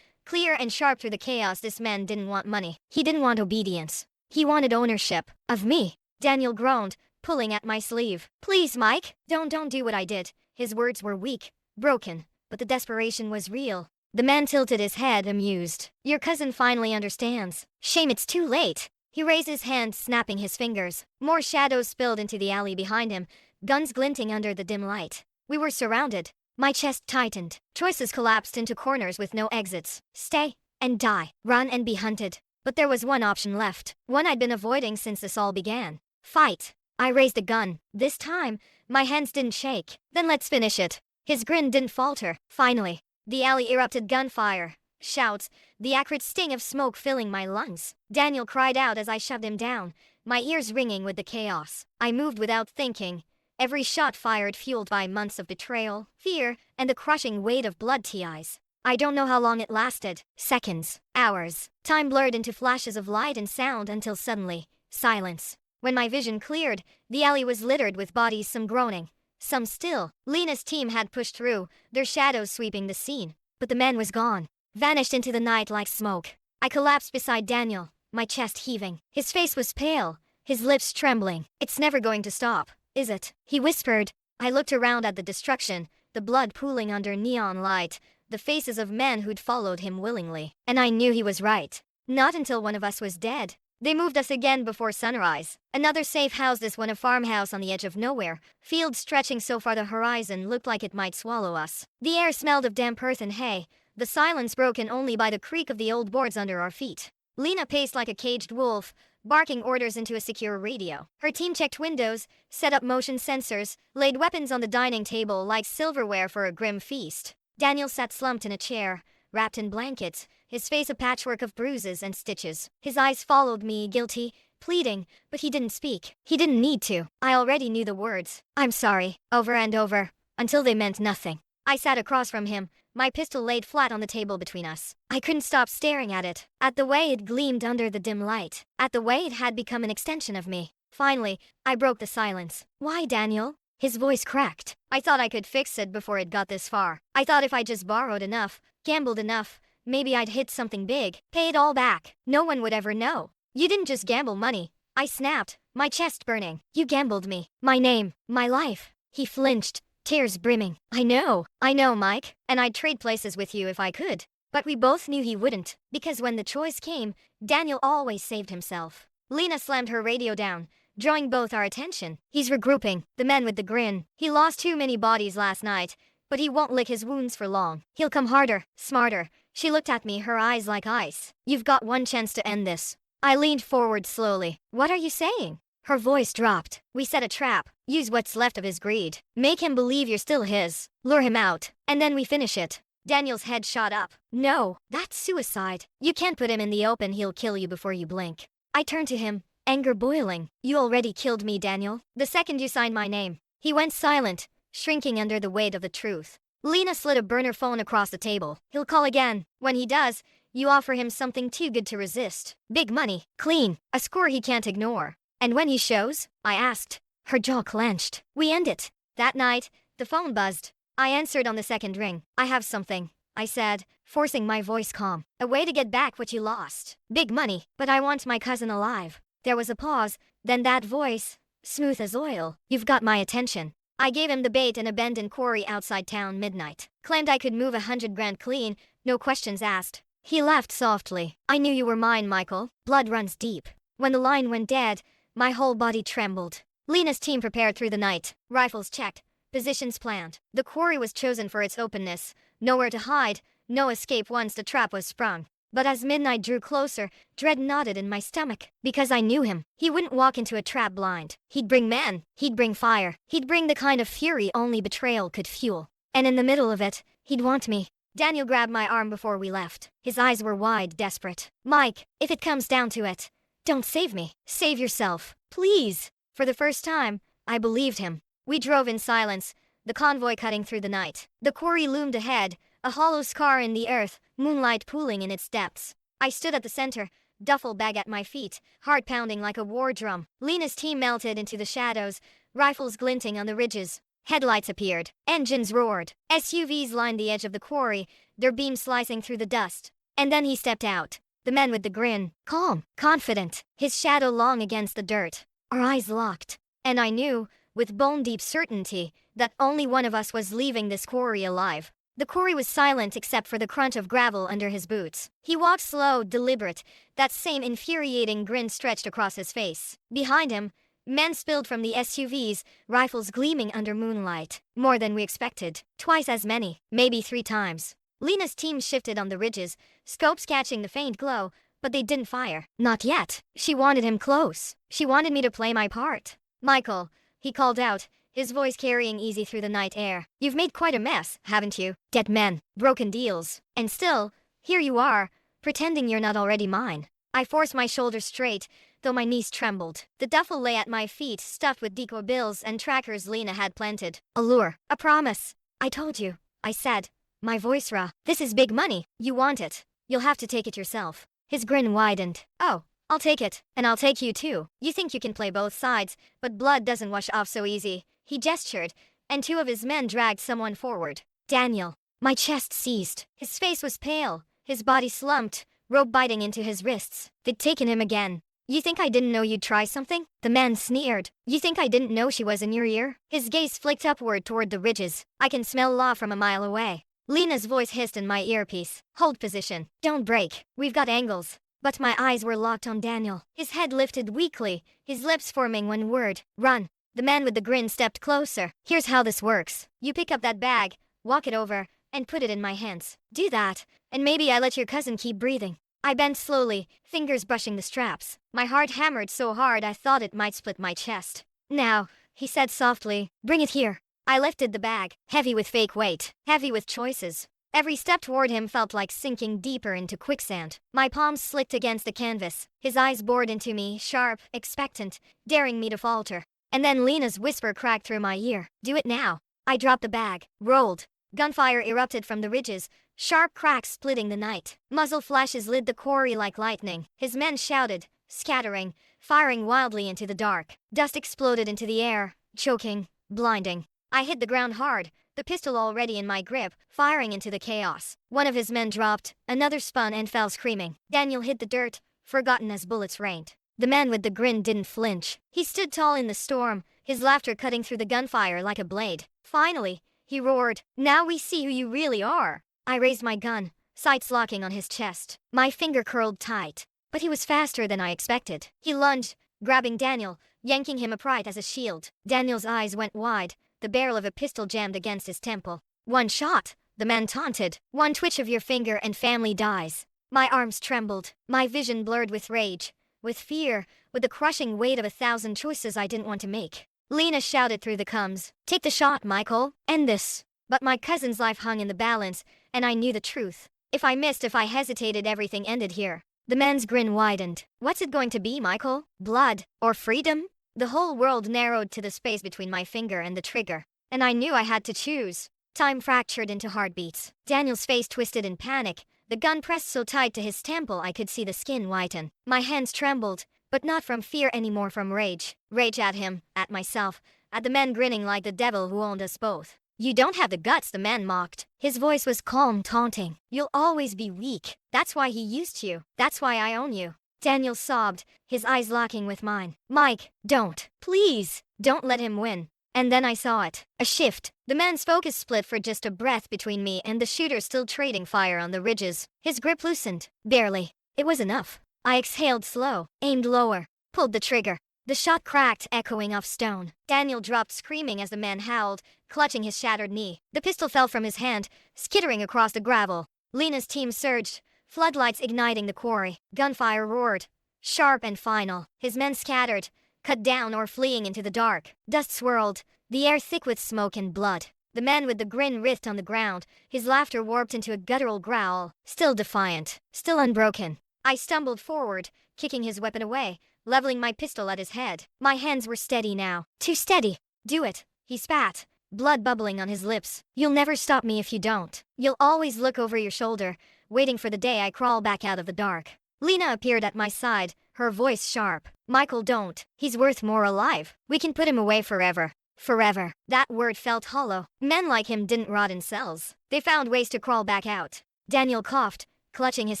clear and sharp through the chaos. This man didn't want money. He didn't want obedience. He wanted ownership. Of me. Daniel groaned, pulling at my sleeve. "Please, Mike, don't do what I did." His words were weak, broken, but the desperation was real. The man tilted his head, amused. "Your cousin finally understands." "Shame it's too late." He raised his hand, snapping his fingers. More shadows spilled into the alley behind him, guns glinting under the dim light. We were surrounded. My chest tightened. Choices collapsed into corners with no exits. Stay and die. Run and be hunted. But there was one option left. One I'd been avoiding since this all began. Fight. I raised a gun. This time, my hands didn't shake. "Then let's finish it." His grin didn't falter. Finally. The alley erupted, gunfire, shouts, the acrid sting of smoke filling my lungs. Daniel cried out as I shoved him down, my ears ringing with the chaos. I moved without thinking. Every shot fired fueled by months of betrayal, fear, and the crushing weight of blood TIs. I don't know how long it lasted. Seconds. Hours. Time blurred into flashes of light and sound until suddenly, silence. When my vision cleared, the alley was littered with bodies, some groaning, some still. Lena's team had pushed through, their shadows sweeping the scene. But the man was gone. Vanished into the night like smoke. I collapsed beside Daniel, my chest heaving. His face was pale, his lips trembling. "It's never going to stop, is it?" he whispered. I looked around at the destruction, the blood pooling under neon light, the faces of men who'd followed him willingly. And I knew he was right. Not until one of us was dead. They moved us again before sunrise. Another safe house, this one a farmhouse on the edge of nowhere. Fields stretching so far the horizon looked like it might swallow us. The air smelled of damp earth and hay, the silence broken only by the creak of the old boards under our feet. Lena paced like a caged wolf, barking orders into a secure radio. Her team checked windows, set up motion sensors, laid weapons on the dining table like silverware for a grim feast. Daniel sat slumped in a chair, wrapped in blankets, his face a patchwork of bruises and stitches. His eyes followed me, guilty, pleading, but he didn't speak. He didn't need to. I already knew the words. "I'm sorry," over and over, until they meant nothing. I sat across from him, my pistol laid flat on the table between us. I couldn't stop staring at it, at the way it gleamed under the dim light, at the way it had become an extension of me. Finally, I broke the silence. "Why, Daniel?" His voice cracked. "I thought I could fix it before it got this far. I thought if I just borrowed enough, gambled enough, maybe I'd hit something big, pay it all back. No one would ever know." "You didn't just gamble money," I snapped, my chest burning. "You gambled me, my name, my life." He flinched, tears brimming. I know, Mike, and I'd trade places with you if I could." But we both knew he wouldn't, because when the choice came, Daniel always saved himself. Lena slammed her radio down, drawing both our attention. "He's regrouping," the man with the grin. "He lost too many bodies last night, but he won't lick his wounds for long. He'll come harder, smarter." She looked at me, her eyes like ice. "You've got one chance to end this." I leaned forward slowly. "What are you saying?" Her voice dropped. We set a trap. Use what's left of his greed. Make him believe you're still his. Lure him out. And then we finish it. Daniel's head shot up. No, that's suicide. You can't put him in the open, he'll kill you before you blink. I turned to him, anger boiling. You already killed me, Daniel. The second you signed my name. He went silent, shrinking under the weight of the truth. Lena slid a burner phone across the table. He'll call again. When he does, you offer him something too good to resist. Big money, clean, a score he can't ignore. And when he shows? I asked. Her jaw clenched. We end it. That night, the phone buzzed. I answered on the second ring. I have something, I said, forcing my voice calm. A way to get back what you lost. Big money, but I want my cousin alive. There was a pause, then that voice, smooth as oil. You've got my attention. I gave him the bait in a abandoned quarry outside town midnight. Claimed I could move 100 grand clean, no questions asked. He laughed softly. I knew you were mine, Michael. Blood runs deep. When the line went dead, my whole body trembled. Lena's team prepared through the night. Rifles checked. Positions planned. The quarry was chosen for its openness. Nowhere to hide, no escape once the trap was sprung. But as midnight drew closer, dread knotted in my stomach. Because I knew him. He wouldn't walk into a trap blind. He'd bring men. He'd bring fire. He'd bring the kind of fury only betrayal could fuel. And in the middle of it, he'd want me. Daniel grabbed my arm before we left. His eyes were wide, desperate. Mike, if it comes down to it, don't save me. Save yourself. Please. For the first time, I believed him. We drove in silence, the convoy cutting through the night. The quarry loomed ahead, a hollow scar in the earth, moonlight pooling in its depths. I stood at the center, duffel bag at my feet, heart pounding like a war drum. Lena's team melted into the shadows, rifles glinting on the ridges. Headlights appeared. Engines roared. SUVs lined the edge of the quarry, their beams slicing through the dust. And then he stepped out. The man with the grin, calm, confident, his shadow long against the dirt. Our eyes locked. And I knew, with bone-deep certainty, that only one of us was leaving this quarry alive. The quarry was silent except for the crunch of gravel under his boots. He walked slow, deliberate, that same infuriating grin stretched across his face. Behind him, men spilled from the SUVs, rifles gleaming under moonlight. More than we expected. Twice as many, maybe 3 times. Lena's team shifted on the ridges, scopes catching the faint glow, but they didn't fire. Not yet. She wanted him close. She wanted me to play my part. Michael, he called out, his voice carrying easy through the night air. You've made quite a mess, haven't you? Dead men, broken deals. And still, here you are, pretending you're not already mine. I forced my shoulders straight, though my knees trembled. The duffel lay at my feet, stuffed with decoy bills and trackers Lena had planted. A lure. A promise. I told you, I said, my voice raw. This is big money. You want it. You'll have to take it yourself. His grin widened. Oh, I'll take it. And I'll take you too. You think you can play both sides, but blood doesn't wash off so easy. He gestured, and 2 of his men dragged someone forward. Daniel. My chest seized. His face was pale, his body slumped, rope biting into his wrists. They'd taken him again. You think I didn't know you'd try something? The man sneered. You think I didn't know she was in your ear? His gaze flicked upward toward the ridges. I can smell law from a mile away. Lena's voice hissed in my earpiece. Hold position. Don't break. We've got angles. But my eyes were locked on Daniel. His head lifted weakly, his lips forming one word. Run. The man with the grin stepped closer. Here's how this works. You pick up that bag, walk it over, and put it in my hands. Do that, and maybe I let your cousin keep breathing. I bent slowly, fingers brushing the straps. My heart hammered so hard I thought it might split my chest. Now, he said softly, bring it here. I lifted the bag, heavy with fake weight, heavy with choices. Every step toward him felt like sinking deeper into quicksand. My palms slicked against the canvas. His eyes bored into me, sharp, expectant, daring me to falter. And then Lena's whisper cracked through my ear. Do it now. I dropped the bag, rolled. Gunfire erupted from the ridges, sharp cracks splitting the night. Muzzle flashes lit the quarry like lightning. His men shouted, scattering, firing wildly into the dark. Dust exploded into the air, choking, blinding. I hit the ground hard, the pistol already in my grip, firing into the chaos. One of his men dropped, another spun and fell screaming. Daniel hit the dirt, forgotten as bullets rained. The man with the grin didn't flinch. He stood tall in the storm, his laughter cutting through the gunfire like a blade. Finally, he roared, now we see who you really are. I raised my gun, sights locking on his chest. My finger curled tight. But he was faster than I expected. He lunged, grabbing Daniel, yanking him upright as a shield. Daniel's eyes went wide, the barrel of a pistol jammed against his temple. One shot, the man taunted. One twitch of your finger and family dies. My arms trembled, my vision blurred with rage. with fear, with the crushing weight of 1,000 choices I didn't want to make. Lena shouted through the cums, "Take the shot, Michael, end this." But my cousin's life hung in the balance, and I knew the truth. If I missed, if I hesitated, everything ended here. The man's grin widened. "What's it going to be, Michael? Blood? Or freedom?" The whole world narrowed to the space between my finger and the trigger, and I knew I had to choose. Time fractured into heartbeats. Daniel's face twisted in panic, the gun pressed so tight to his temple I could see the skin whiten. My hands trembled, but not from fear anymore, from rage. Rage at him, at myself, at the man grinning like the devil who owned us both. "You don't have the guts," the man mocked. His voice was calm, taunting. "You'll always be weak. That's why he used you. That's why I own you." Daniel sobbed, his eyes locking with mine. "Mike, don't. Please, don't let him win." And then I saw it. A shift. The man's focus split for just a breath between me and the shooter still trading fire on the ridges. His grip loosened. Barely. It was enough. I exhaled slow, aimed lower, pulled the trigger. The shot cracked, echoing off stone. Daniel dropped screaming as the man howled, clutching his shattered knee. The pistol fell from his hand, skittering across the gravel. Lena's team surged, floodlights igniting the quarry. Gunfire roared, sharp and final. His men scattered, cut down or fleeing into the dark. Dust swirled, the air thick with smoke and blood. The man with the grin writhed on the ground, his laughter warped into a guttural growl, still defiant, still unbroken. I stumbled forward, kicking his weapon away, leveling my pistol at his head. My hands were steady now. Too steady. "Do it," he spat, blood bubbling on his lips. "You'll never stop me if you don't. You'll always look over your shoulder, waiting for the day I crawl back out of the dark." Lena appeared at my side, her voice sharp. "Michael, don't. He's worth more alive. We can put him away forever." Forever. That word felt hollow. Men like him didn't rot in cells. They found ways to crawl back out. Daniel coughed, clutching his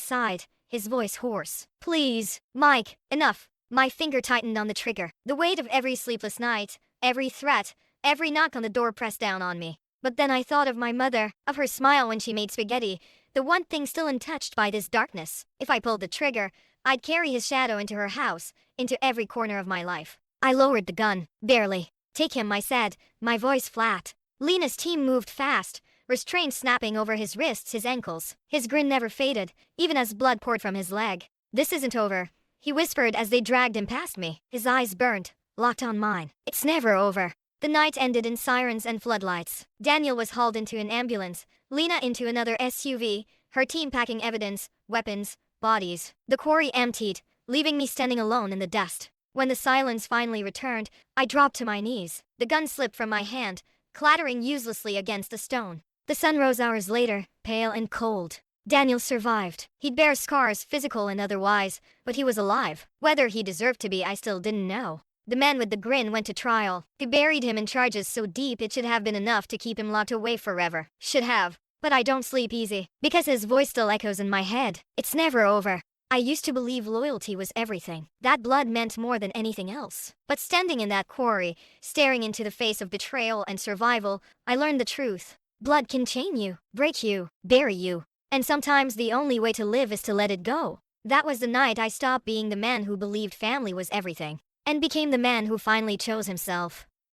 side, his voice hoarse. "Please, Mike, enough." My finger tightened on the trigger. The weight of every sleepless night, every threat, every knock on the door pressed down on me. But then I thought of my mother, of her smile when she made spaghetti, the one thing still untouched by this darkness. If I pulled the trigger, I'd carry his shadow into her house, into every corner of my life. I lowered the gun, barely. "Take him," I said, my voice flat. Lena's team moved fast, restraint snapping over his wrists, his ankles. His grin never faded, even as blood poured from his leg. "This isn't over," he whispered as they dragged him past me. His eyes burnt, locked on mine. "It's never over." The night ended in sirens and floodlights. Daniel was hauled into an ambulance, Lena into another SUV, her team packing evidence, weapons, bodies. The quarry emptied, leaving me standing alone in the dust. When the silence finally returned, I dropped to my knees. The gun slipped from my hand, clattering uselessly against the stone. The sun rose hours later, pale and cold. Daniel survived. He'd bear scars, physical and otherwise, but he was alive. Whether he deserved to be, I still didn't know. The man with the grin went to trial. They buried him in charges so deep it should have been enough to keep him locked away forever. Should have. But I don't sleep easy, because his voice still echoes in my head. It's never over. I used to believe loyalty was everything. That blood meant more than anything else. But standing in that quarry, staring into the face of betrayal and survival, I learned the truth. Blood can chain you, break you, bury you. And sometimes the only way to live is to let it go. That was the night I stopped being the man who believed family was everything, and became the man who finally chose himself.